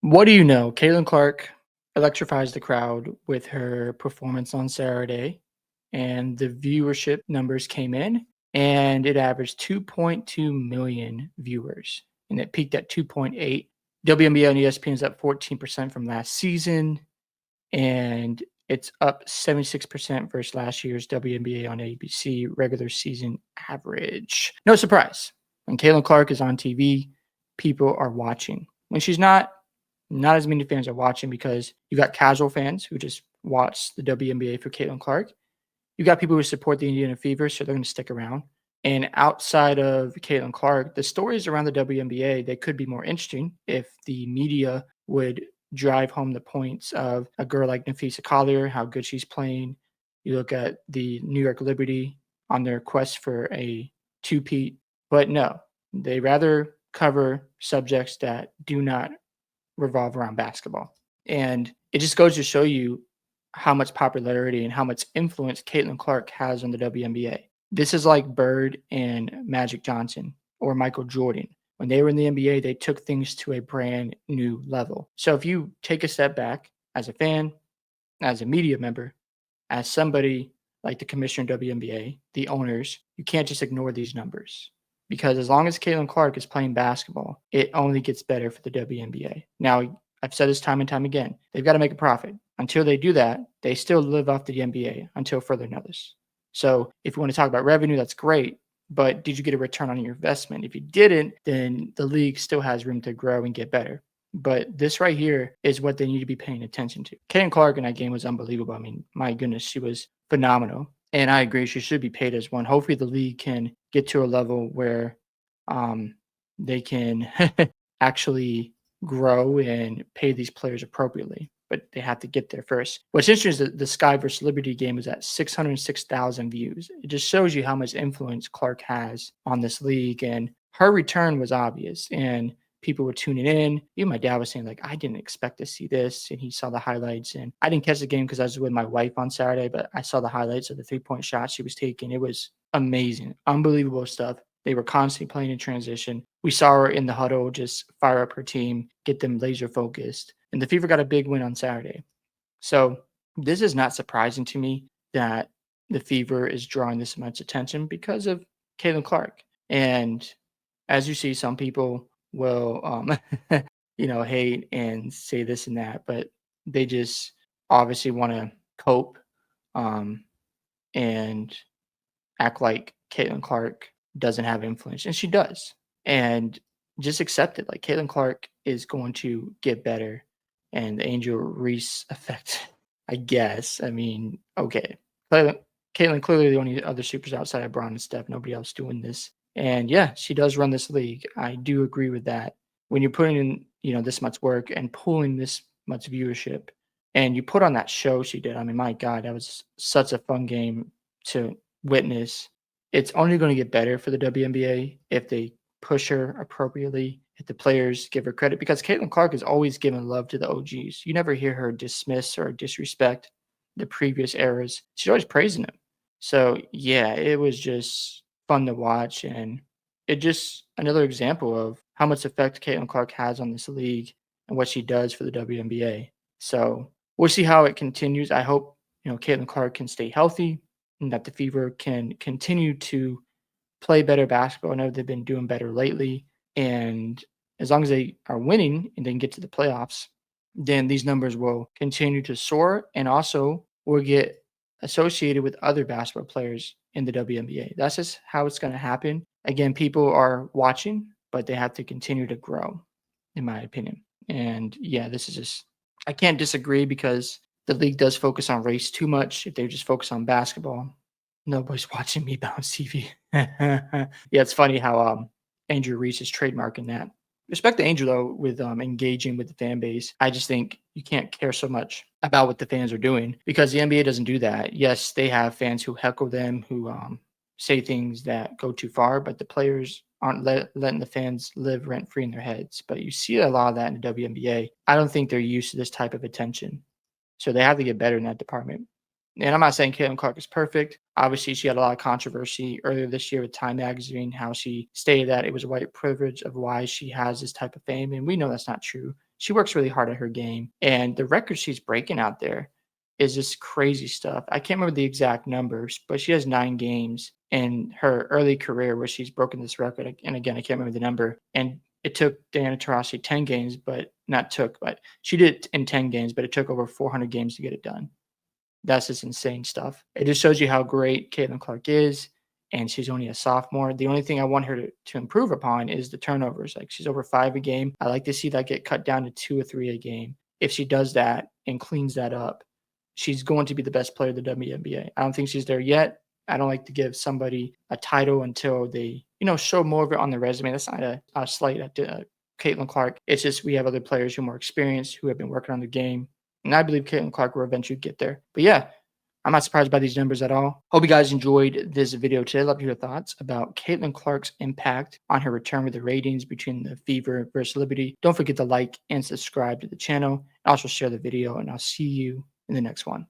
What do you know? Caitlin Clark electrifies the crowd with her performance on Saturday, and the viewership numbers came in, and it averaged 2.2 million viewers, and it peaked at 2.8. WNBA on ESPN is up 14% from last season, and it's up 76% versus last year's WNBA on ABC regular season average. No surprise. When Caitlin Clark is on TV, people are watching. When she's not as many fans are watching because you got casual fans who just watch the WNBA for Caitlin Clark. You got people who support the Indiana Fever, so they're going to stick around. And outside of Caitlin Clark, the stories around the WNBA, they could be more interesting if the media would drive home the points of a girl like Nafisa Collier, how good she's playing. You look at the New York Liberty on their quest for a two-peat. But no, they rather cover subjects that do not revolve around basketball. And it just goes to show you how much popularity and how much influence Caitlin Clark has on the WNBA. This is like Bird and Magic Johnson or Michael Jordan. When they were in the NBA, they took things to a brand new level. So if you take a step back as a fan, as a media member, as somebody like the commissioner of WNBA, the owners, you can't just ignore these numbers. Because as long as Caitlin Clark is playing basketball, it only gets better for the WNBA. Now, I've said this time and time again. They've got to make a profit. Until they do that, they still live off the NBA until further notice. So if you want to talk about revenue, that's great. But did you get a return on your investment? If you didn't, then the league still has room to grow and get better. But this right here is what they need to be paying attention to. Caitlin Clark in that game was unbelievable. I mean, my goodness, she was phenomenal. And I agree, she should be paid as one. Hopefully, the league can get to a level where they can actually grow and pay these players appropriately. But they have to get there first. What's interesting is that the Sky versus Liberty game is at 606,000 views. It just shows you how much influence Clark has on this league. And her return was obvious. And people were tuning in. Even my dad was saying, like, I didn't expect to see this. And he saw the highlights. And I didn't catch the game because I was with my wife on Saturday, but I saw the highlights of the 3-point shot she was taking. It was amazing. Unbelievable stuff. They were constantly playing in transition. We saw her in the huddle just fire up her team, get them laser focused. And the Fever got a big win on Saturday. So this is not surprising to me that the Fever is drawing this much attention because of Caitlin Clark. And as you see, some people will, hate and say this and that, but they just obviously want to cope and act like Caitlin Clark doesn't have influence, and she does. And just accept it. Like Caitlin Clark is going to get better, and the Angel Reese effect, I guess. I mean, okay, Caitlin clearly the only other supers outside of Braun and Steph. Nobody else doing this. And yeah, she does run this league. I do agree with that. When you're putting in, this much work and pulling this much viewership, and you put on that show she did. I mean, my God, that was such a fun game to witness. It's only going to get better for the WNBA if they push her appropriately, if the players give her credit, because Caitlin Clark is always giving love to the OGs. You never hear her dismiss or disrespect the previous eras. She's always praising them. So yeah, it was just fun to watch, and it just another example of how much effect Caitlin Clark has on this league and what she does for the WNBA. So we'll see how it continues. I hope Caitlin Clark can stay healthy and that the Fever can continue to play better basketball. I know they've been doing better lately, and as long as they are winning and then get to the playoffs, then these numbers will continue to soar, and also will get associated with other basketball players in the WNBA. That's just how it's going to happen. Again, people are watching, but they have to continue to grow, in my opinion. And yeah, this is just, I can't disagree because the league does focus on race too much. If they just focus on basketball, nobody's watching me bounce TV. Yeah, it's funny how Andrew Reese is trademarking that. Respect the Angel though with engaging with the fan base. I just think you can't care so much about what the fans are doing because the NBA doesn't do that. Yes, they have fans who heckle them, who say things that go too far, but the players aren't letting the fans live rent free in their heads. But you see a lot of that in the WNBA. I don't think they're used to this type of attention, so they have to get better in that department. And I'm not saying Caitlin Clark is perfect. Obviously, she had a lot of controversy earlier this year with Time Magazine, how she stated that it was white privilege of why she has this type of fame. And we know that's not true. she works really hard at her game, and the record she's breaking out there is just crazy stuff. I can't remember the exact numbers, but she has 9 games in her early career where she's broken this record, and again, I can't remember the number, and it took Diana Taurasi 10 games, but not took, but she did it in 10 games, but it took over 400 games to get it done. That's just insane stuff. It just shows you how great Caitlin Clark is, and she's only a sophomore. The only thing I want her to improve upon is the turnovers. Like, she's over 5 a game. I like to see that get cut down to 2 or 3 a game. If she does that and cleans that up, she's going to be the best player of the WNBA. I don't think she's there yet. I don't like to give somebody a title until they, show more of it on the resume. That's not a slight at Caitlin Clark. It's just we have other players who are more experienced, who have been working on the game. And I believe Caitlin Clark will eventually get there. But yeah, I'm not surprised by these numbers at all. Hope you guys enjoyed this video today. Love to hear your thoughts about Caitlin Clark's impact on her return with the ratings between the Fever versus Liberty. Don't forget to like and subscribe to the channel. Also share the video, and I'll see you in the next one.